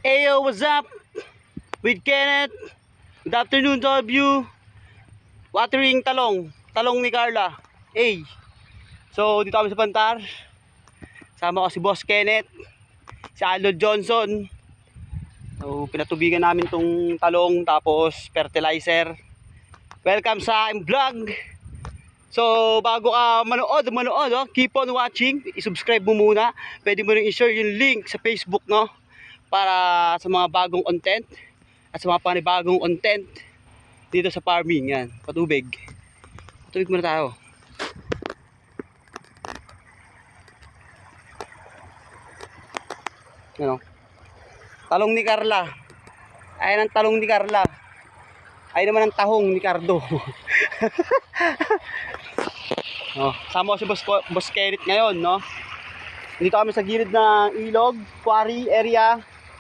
Ayo, what's up? With Kenneth. Good afternoon to all of you. Watering talong. Talong ni Carla. Hey. So, dito kami sa Pantar. Sama ko si Boss Kenneth. Si Aldo Johnson. So, pinatubigan namin tong talong tapos fertilizer. Welcome sa aking vlog. So, bago ka manood, oh, keep on watching. I-subscribe mo muna. Pwede mo rin i-share yung link sa Facebook, no? Para sa mga bagong content at sa mga panibagong content dito sa farming. Yan, patubig. Patubig muna tayo. Ano? Talong ni Carla. Ayan ang talong ni Carla. Ayan naman ang tahong ni Cardo. No, sama ko si Boss Kenneth ngayon, no? Dito kami sa gilid ng ilog, quarry area.